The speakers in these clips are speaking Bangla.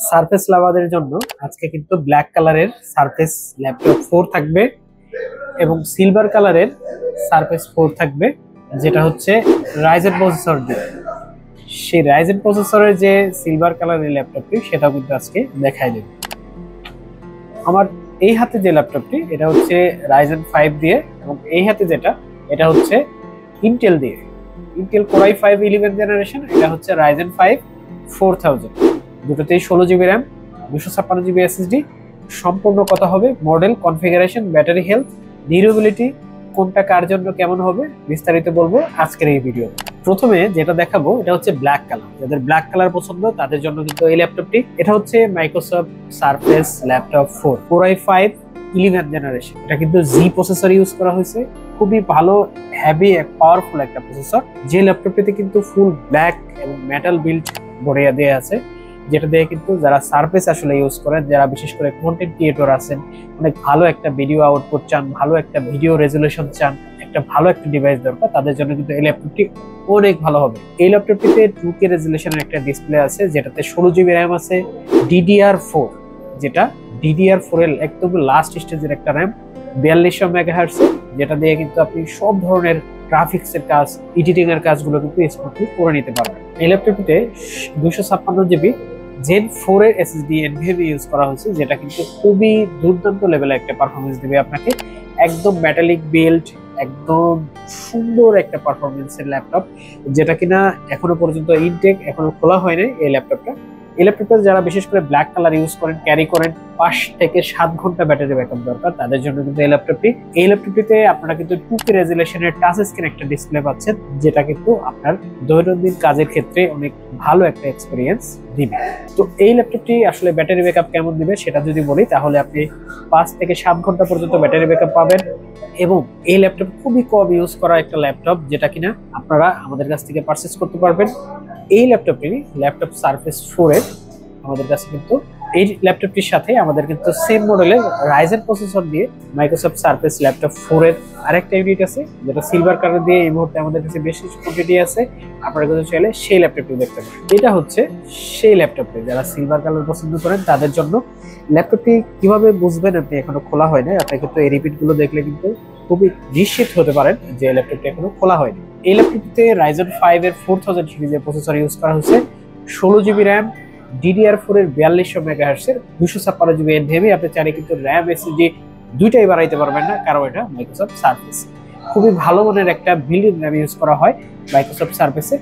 সারফেস লাভারদের জন্য আজকে কিন্তু ব্ল্যাক কালারের সারফেস ল্যাপটপ 4 থাকবে এবং সিলভার কালারের সারফেস 4 থাকবে, যেটা হচ্ছে রাইজেন প্রসেসর দিয়ে। সেই রাইজেন প্রসেসরের যে সিলভার কালারের ল্যাপটপটি সেটা কিন্তু আজকে দেখাই দেব। আমার এই হাতে যে ল্যাপটপটি এটা হচ্ছে রাইজেন 5 দিয়ে, এবং এই হাতে যেটা এটা হচ্ছে ইন্টেল দিয়ে, Intel core i5 11th generation. এটা হচ্ছে রাইজেন 5 4000। দুটোতেই 16 জিবি র্যাম, 256 জিবি এসএসডি। সম্পূর্ণ কথা হবে model, configuration, battery health, durability, কোনটা কার জন্য কেমন হবে বিস্তারিত বলবো আজকের এই ভিডিও। প্রথমে যেটা দেখাবো এটা হচ্ছে ব্ল্যাক কালার। যাদের ব্ল্যাক কালার পছন্দ তাদের জন্য কিন্তু এই ল্যাপটপটি। এটা হচ্ছে Microsoft surface laptop 4 core i5 11th generation. এটা কিন্তু জি প্রসেসর ইউজ করা হয়েছে, খুবই ভালো হেভি পাওয়ারফুল একটা প্রসেসর। যে ল্যাপটপটিতে কিন্তু ফুল ব্ল্যাক এবং মেটাল বিল্ড বড়িয়া দেয়া আছে, যেটা দিয়ে কিন্তু যারা সারফেস আসলে ইউজ করেন, যারা বিশেষ করে কন্টেন্ট ক্রিয়েটর আছেন, অনেক ভালো একটা ভিডিও আউটপুট চান, ভালো একটা ভিডিও রেজুলেশন চান, একটা ভালো একটা ডিভাইস দরকার, তাদের জন্য কিন্তু এই ল্যাপটপটি অনেক ভালো হবে। এই ল্যাপটপটিতে 2K রেজুলেশনের একটা ডিসপ্লে আছে, যেটাতে 16 জিবি র্যাম আছে, DDR4, যেটা DDR4 এর একদম লাস্ট স্টেজের একটা র্যাম, 4200 মেগাহার্টজ, যেটা দিয়ে কিন্তু আপনি সব ধরনের গ্রাফিক্স এর কাজ, এডিটিং এর কাজগুলো কিন্তু স্মুথলি করে নিতে পারবেন। এই ল্যাপটপটিতে 256 জিবি Gen 4 এর SSD NVMe ইউজ করা হয়েছে, যেটা কিন্তু খুবই দুর্দান্ত লেভেলের একটা পারফরমেন্স দিবে আপনাকে। একদম মেটালিক বিল্ড, একদম সুন্দর একটা পারফরমেন্সের ল্যাপটপ, যেটা কিনা এখনো পর্যন্ত ইনটেক, এখনো খোলা হয়নি এই ল্যাপটপটা। এই ল্যাপটপটা যারা বিশেষ করে ব্ল্যাক কালার ইউজ করেন, ক্যারি করেন, 5 থেকে 7 ঘন্টা ব্যাটারি ব্যাকআপ দরকার, তাদের জন্য কিন্তু এই ল্যাপটপটি। এই ল্যাপটপটিতে আপনারা কিন্তু 2K রেজুলেশনের টাচ স্ক্রিন একটা ডিসপ্লে পাচ্ছেন, যেটা কিন্তু আপনার দৈনন্দিন কাজের ক্ষেত্রে অনেক ভালো একটা এক্সপিরিয়েন্স দিবে। তো এই ল্যাপটপটি আসলে ব্যাটারি ব্যাকআপ কেমন দিবে সেটা যদি বলি, তাহলে আপনি 5 থেকে 7 ঘন্টা পর্যন্ত ব্যাটারি ব্যাকআপ পাবেন। এবং এই ল্যাপটপ খুবই কম ইউজ করা একটা ল্যাপটপ, যেটা কিনা আপনারা আমাদের কাছ থেকে পারচেজ করতে পারবেন। এই ল্যাপটপটি ল্যাপটপ সারফেস 4 এর আমাদের কাছে কিন্তু এই ল্যাপটপটির সাথে আমাদের কিন্তু সেম মডেলের রাইজেন প্রসেসর দিয়ে মাইক্রোসফট সারফেস ল্যাপটপ 4 এর আরেকটা ইউনিট আছে, যেটা সিলভার কালার দিয়ে এই মুহূর্তে আমাদের কাছে বেশ কিছু কোয়ান্টিটি আছে। আপনারা কিন্তু চাইলে সেই ল্যাপটপটি দেখতে পারেন। এটা হচ্ছে সেই ল্যাপটপটি, যারা সিলভার কালার পছন্দ করেন তাদের জন্য। ল্যাপটপটি কিভাবে বুঝবেন, আপনি এখনো খোলা হয় না, আপনি কিন্তু এই রিপিট গুলো দেখলে কিন্তু খুবই নিশ্চিত হতে পারেন যে ল্যাপটপটি এখনো খোলা হয়নি। এই ল্যাপটপটিতে রাইজেন 5 এর 4000 সিরিজের প্রসেসর ইউজ করা হয়েছে, 16 জিবি র্যাম, DDR4 এর 4200 মেগাহার্টজ এর, 256 জিবি NVMe। আপনি চাইলে কিন্তু র্যাম SSD দুইটাই বাড়াইতে পারবেন না, কারণ এটা মাইক্রোসফট সারফেস। খুবই ভালো মানের একটা বিল্ড র্যাম ইউজ করা হয় মাইক্রোসফট সারফেসে।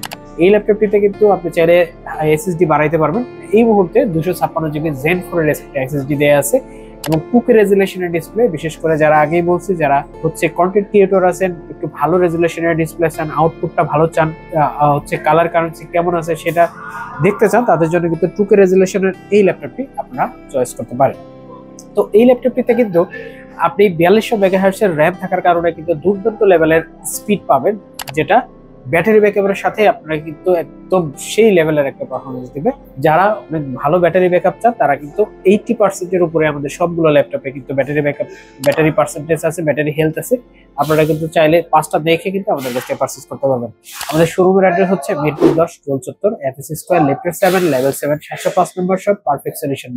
এই ল্যাপটপটিতে কিন্তু আপনি চাইলে SSD বাড়াইতে পারবেন। এই মুহূর্তে 256 জিবি Gen 4 এর SSD দেয়া আছে এবং 2K রেজুলেশনের ডিসপ্লে। বিশেষ করে যারা আগেই বলছি, যারা হচ্ছে কন্টেন্ট ক্রিয়েটর আছেন, একটু ভালো রেজুলেশনের ডিসপ্লে চান, আউটপুটটা ভালো চান, হচ্ছে কালার কারেন্সি কেমন আছে সেটা দেখতে চান, তাদের জন্য কিন্তু 2K রেজুলেশনের এই ল্যাপটপটি আপনারা চয়েস করতে পারেন। তো এই ল্যাপটপটিতে কিন্তু আপনি 4200 মেগাহার্টজ এর র্যাম থাকার কারণে কিন্তু দুর্দান্ত লেভেলের স্পিড পাবেন, যেটা ব্যাটারি ব্যাকআপের সাথে আপনারা কিন্তু একদম সেই লেভেলের একটা পারফরমেন্স দিবে। যারা অনেক ভালো ব্যাটারি ব্যাকআপ চান তারা কিন্তু 80% এর উপরে আমাদের সবগুলো ল্যাপটপে কিন্তু ব্যাটারি ব্যাকআপ, ব্যাটারি পার্সেন্টেজ আছে, ব্যাটারি হেলথ আছে। আপনারা কিন্তু চাইলে 5টা দেখে কিন্তু আমাদের কাছে পারচেজ করতে পারবেন। আমাদের শোরুমের অ্যাড্রেস হচ্ছে মিরপুর 10 গোল চত্বর, FS স্কয়ার, লিফট 7, লেভেল 7, 705 নম্বর শপ, পারফেক্ট সলিউশন।